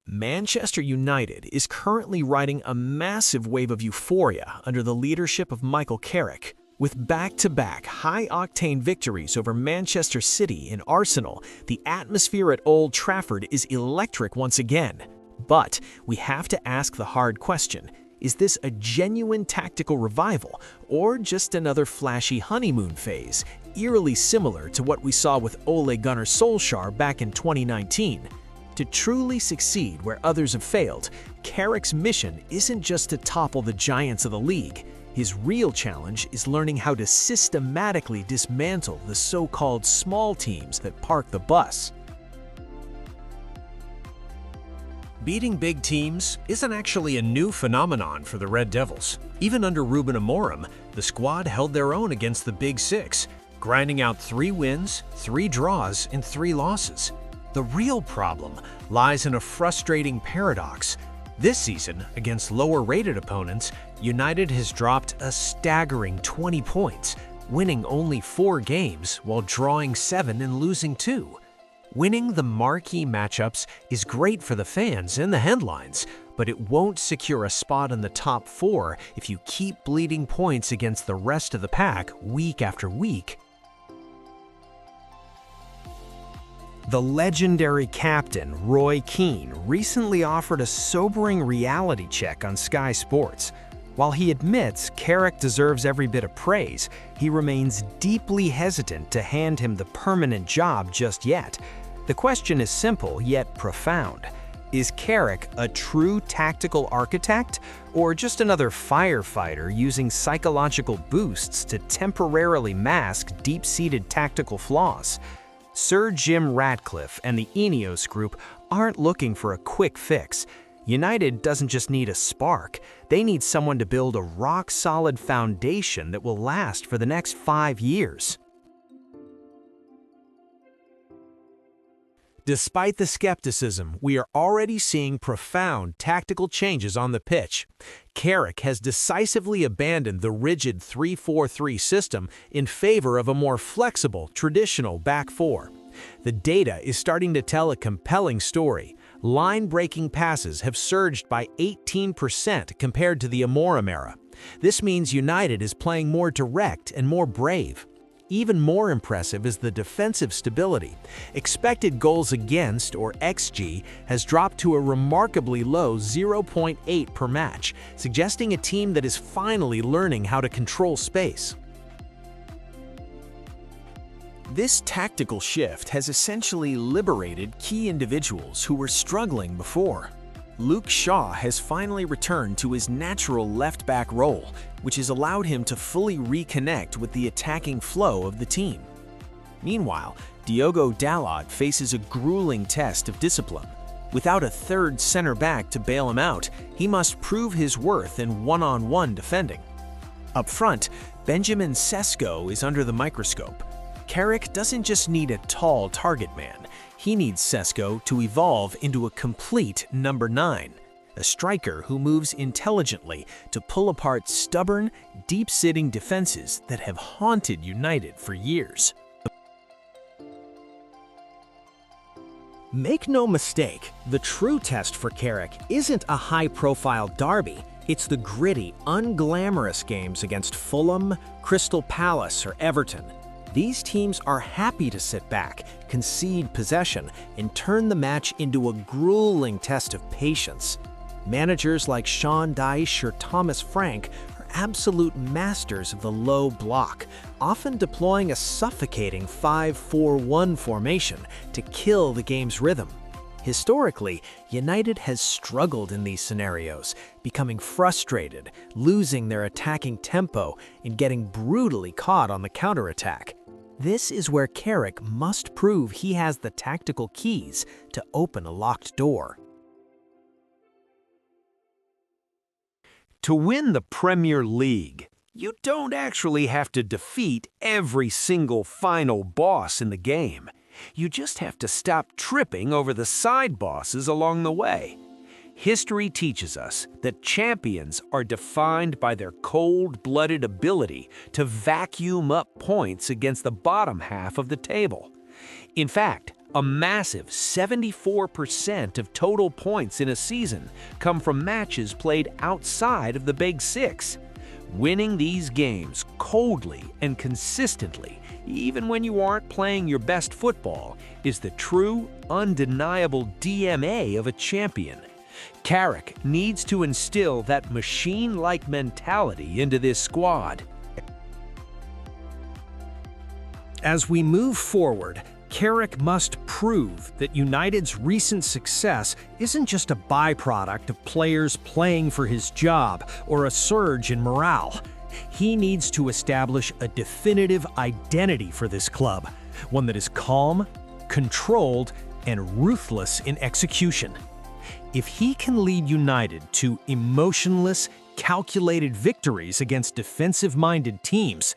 Manchester United is currently riding a massive wave of euphoria under the leadership of Michael Carrick. With back-to-back high-octane victories over Manchester City and Arsenal, the atmosphere at Old Trafford is electric once again. But we have to ask the hard question: is this a genuine tactical revival, or just another flashy honeymoon phase, eerily similar to what we saw with Ole Gunnar Solskjaer back in 2019? To truly succeed where others have failed, Carrick's mission isn't just to topple the giants of the league. His real challenge is learning how to systematically dismantle the so-called small teams that park the bus. Beating big teams isn't actually a new phenomenon for the Red Devils. Even under Ruben Amorim, the squad held their own against the Big Six, grinding out 3 wins, 3 draws, and 3 losses. The real problem lies in a frustrating paradox. This season, against lower-rated opponents, United has dropped a staggering 20 points, winning only 4 games while drawing 7 and losing 2. Winning the marquee matchups is great for the fans and the headlines, but it won't secure a spot in the top 4 if you keep bleeding points against the rest of the pack week after week. The legendary captain, Roy Keane, recently offered a sobering reality check on Sky Sports. While he admits Carrick deserves every bit of praise, he remains deeply hesitant to hand him the permanent job just yet. The question is simple yet profound. Is Carrick a true tactical architect, or just another firefighter using psychological boosts to temporarily mask deep-seated tactical flaws? Sir Jim Ratcliffe and the Ineos Group aren't looking for a quick fix. United doesn't just need a spark, they need someone to build a rock-solid foundation that will last for the next 5 years. Despite the skepticism, we are already seeing profound tactical changes on the pitch. Carrick has decisively abandoned the rigid 3-4-3 system in favor of a more flexible, traditional back four. The data is starting to tell a compelling story. Line-breaking passes have surged by 18% compared to the Amorim era. This means United is playing more direct and more brave. Even more impressive is the defensive stability. Expected goals against, or XG, has dropped to a remarkably low 0.8 per match, suggesting a team that is finally learning how to control space. This tactical shift has essentially liberated key individuals who were struggling before. Luke Shaw has finally returned to his natural left-back role, which has allowed him to fully reconnect with the attacking flow of the team. Meanwhile, Diogo Dalot faces a grueling test of discipline. Without a third center back to bail him out, he must prove his worth in one-on-one defending. Up front, Benjamin Sesko is under the microscope. Carrick doesn't just need a tall target man. He needs Sesko to evolve into a complete number 9, a striker who moves intelligently to pull apart stubborn, deep-sitting defenses that have haunted United for years. Make no mistake, the true test for Carrick isn't a high-profile derby. It's the gritty, unglamorous games against Fulham, Crystal Palace, or Everton. These teams are happy to sit back, concede possession, and turn the match into a grueling test of patience. Managers like Sean Dyche or Thomas Frank are absolute masters of the low block, often deploying a suffocating 5-4-1 formation to kill the game's rhythm. Historically, United has struggled in these scenarios, becoming frustrated, losing their attacking tempo, and getting brutally caught on the counterattack. This is where Carrick must prove he has the tactical keys to open a locked door. To win the Premier League, you don't actually have to defeat every single final boss in the game. You just have to stop tripping over the side bosses along the way. History teaches us that champions are defined by their cold-blooded ability to vacuum up points against the bottom half of the table. In fact, a massive 74% of total points in a season come from matches played outside of the Big Six. Winning these games coldly and consistently, even when you aren't playing your best football, is the true, undeniable DNA of a champion. Carrick needs to instill that machine-like mentality into this squad. As we move forward, Carrick must prove that United's recent success isn't just a byproduct of players playing for his job or a surge in morale. He needs to establish a definitive identity for this club, one that is calm, controlled, and ruthless in execution. If he can lead United to emotionless, calculated victories against defensive-minded teams,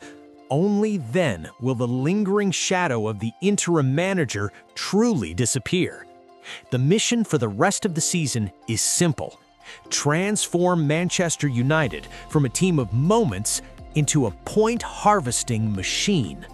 only then will the lingering shadow of the interim manager truly disappear. The mission for the rest of the season is simple: transform Manchester United from a team of moments into a point-harvesting machine.